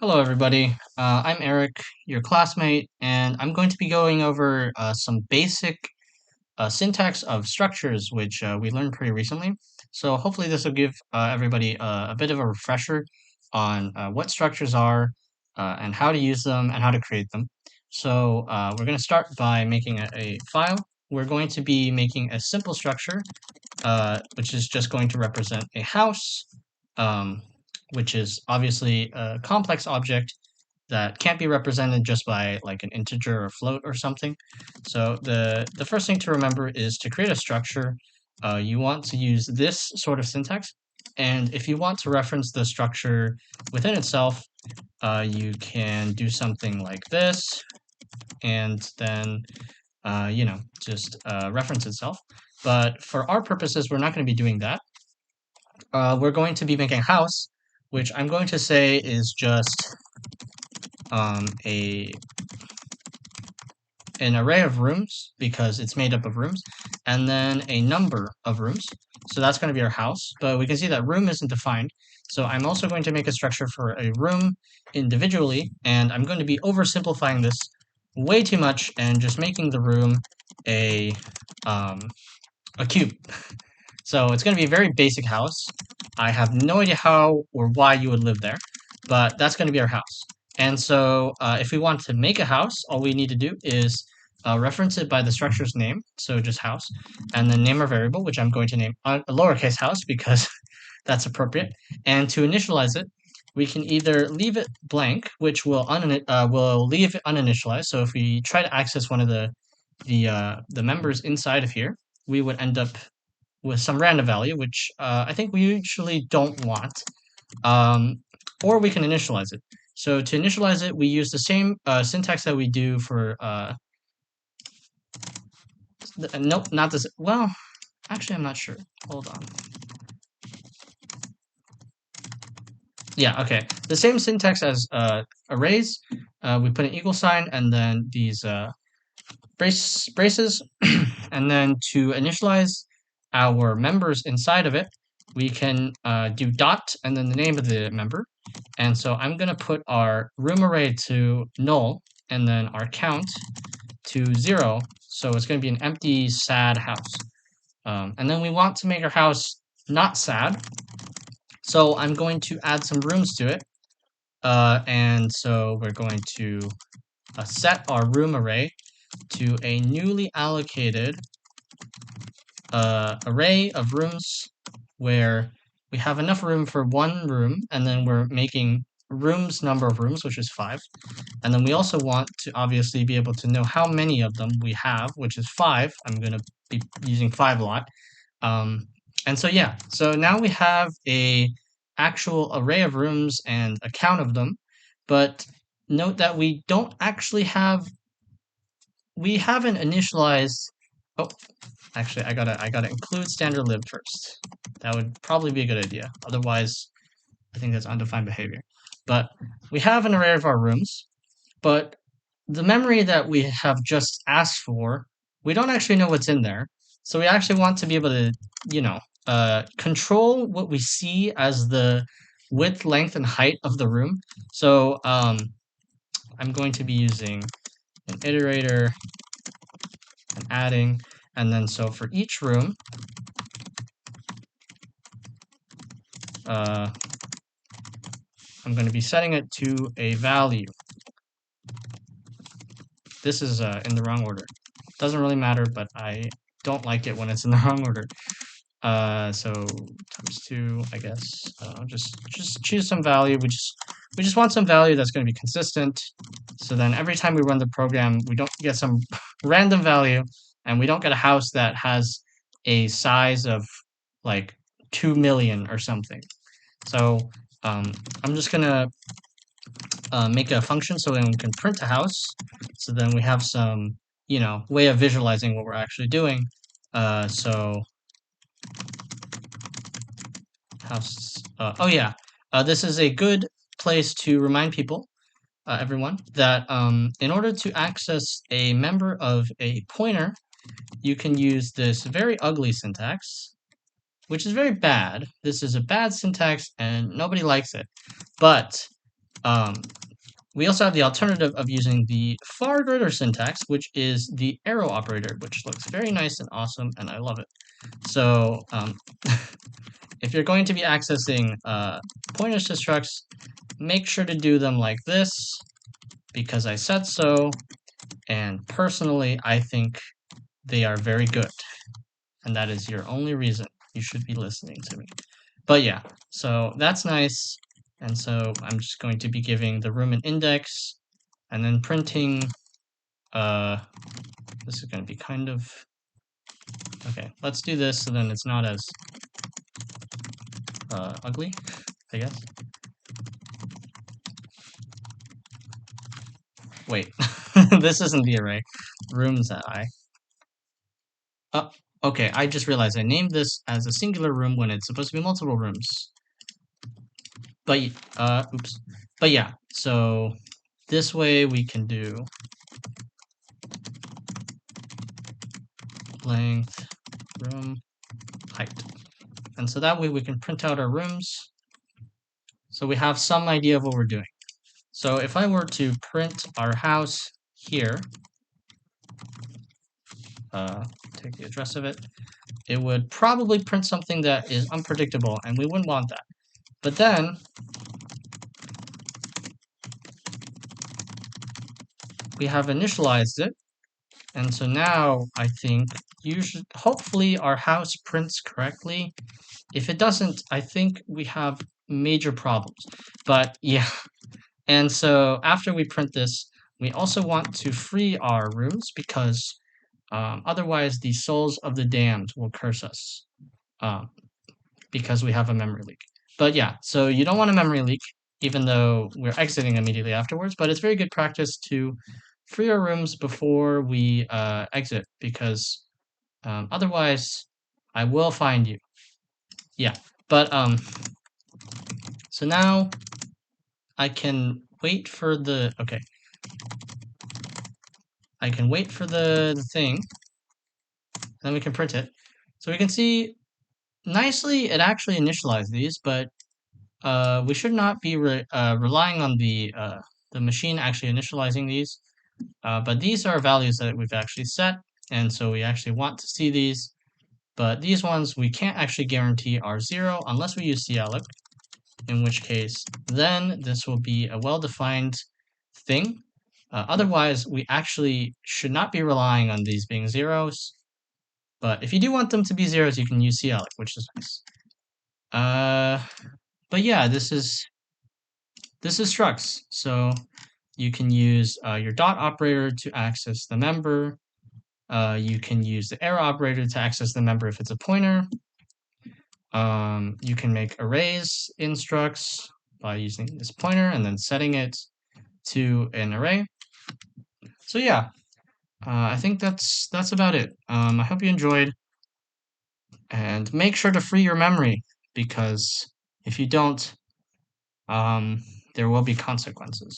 Hello, everybody. I'm Eric, your classmate, and I'm going to be going over some basic syntax of structures, which we learned pretty recently. So hopefully this will give everybody a bit of a refresher on what structures are and how to use them and how to create them. So we're going to start by making a file. We're going to be making a simple structure, which is just going to represent a house, um, which is obviously a complex object that can't be represented just by like an integer or float or something. So the first thing to remember is to create a structure, you want to use this sort of syntax. And if you want to reference the structure within itself, you can do something like this, and then just reference itself. But for our purposes, we're not going to be doing that. We're going to be making a house, which I'm going to say is just a an array of rooms because it's made up of rooms, and then a number of rooms. So that's going to be our house, but we can see that room isn't defined. So I'm also going to make a structure for a room individually, and I'm going to be oversimplifying this way too much and just making the room a um, a cube. So it's going to be a very basic house. I have no idea how or why you would live there, but that's going to be our house. And so if we want to make a house, all we need to do is reference it by the structure's name, so just house, and then name our variable, which I'm going to name a lowercase house because that's appropriate. And to initialize it, we can either leave it blank, which will leave it uninitialized. So if we try to access one of the members inside of here, we would end up with some random value, which I think we usually don't want. Um, or we can initialize it. So to initialize it, we use the same syntax that we do for, nope, not this. Well, actually, I'm not sure. Hold on. Yeah, okay. The same syntax as arrays. We put an equal sign and then these braces. And then to initialize our members inside of it, we can do dot and then the name of the member. And so I'm going to put our room array to null and then our count to 0. So it's going to be an empty, sad house. And then we want to make our house not sad. So I'm going to add some rooms to it. And so we're going to set our room array to a newly allocated array of rooms where we have enough room for one room, and then we're making rooms number of rooms, which is 5. And then we also want to obviously be able to know how many of them we have, which is 5. I'm going to be using 5 a lot. And so yeah, so now we have a actual array of rooms and a count of them, but note that we don't actually have, we haven't initialized, oh, actually, I gotta include standard lib first. That would probably be a good idea. Otherwise, I think that's undefined behavior. But we have an array of our rooms, but the memory that we have just asked for, we don't actually know what's in there. So we actually want to be able to, control what we see as the width, length, and height of the room. So I'm going to be using an iterator and adding, and then so for each room, I'm going to be setting it to a value. This is in the wrong order. Doesn't really matter, but I don't like it when it's in the wrong order. So times 2, I guess. Just choose some value. We just want some value that's going to be consistent. So then every time we run the program, we don't get some random value, and we don't get a house that has a size of like 2 million or something. So I'm just gonna make a function so then we can print a house. So then we have some, way of visualizing what we're actually doing. So house. Oh yeah, this is a good place to remind people, everyone, that in order to access a member of a pointer, you can use this very ugly syntax, which is very bad. This is a bad syntax and nobody likes it. But Um, we also have the alternative of using the far greater syntax, which is the arrow operator, which looks very nice and awesome, and I love it. So if you're going to be accessing pointers to structs, make sure to do them like this, because I said so, and personally, I think they are very good, and that is your only reason you should be listening to me. But yeah, so that's nice, and so I'm just going to be giving the room an index, and then printing, this is going to be kind of, okay, let's do this so then it's not as ugly, I guess. Wait, this isn't the array. Rooms that oh, okay, I just realized I named this as a singular room when it's supposed to be multiple rooms. But, oops. But yeah, so this way we can do length, room, height. And so that way we can print out our rooms, so we have some idea of what we're doing. So if I were to print our house here, take the address of it, it would probably print something that is unpredictable, and we wouldn't want that. But then we have initialized it, and so now I think hopefully our house prints correctly. If it doesn't, I think we have major problems. But yeah, and so after we print this, we also want to free our rooms, because otherwise the souls of the damned will curse us, because we have a memory leak. But yeah, so you don't want a memory leak, even though we're exiting immediately afterwards, but it's very good practice to free our rooms before we exit, because otherwise I will find you. Yeah, but so now I can wait for the, okay, I can wait for the thing, then we can print it. So we can see nicely it actually initialized these, but we should not be relying on the machine actually initializing these. But these are values that we've actually set, and so we actually want to see these. But these ones we can't actually guarantee are 0 unless we use clf, in which case then this will be a well-defined thing. Otherwise, we actually should not be relying on these being zeros. But if you do want them to be zeros, you can use clf, which is nice. But yeah, this is structs. So you can use your dot operator to access the member. You can use the arrow operator to access the member if it's a pointer. You can make arrays in structs by using this pointer and then setting it to an array. So yeah, I think that's about it. I hope you enjoyed, and make sure to free your memory, because if you don't, there will be consequences.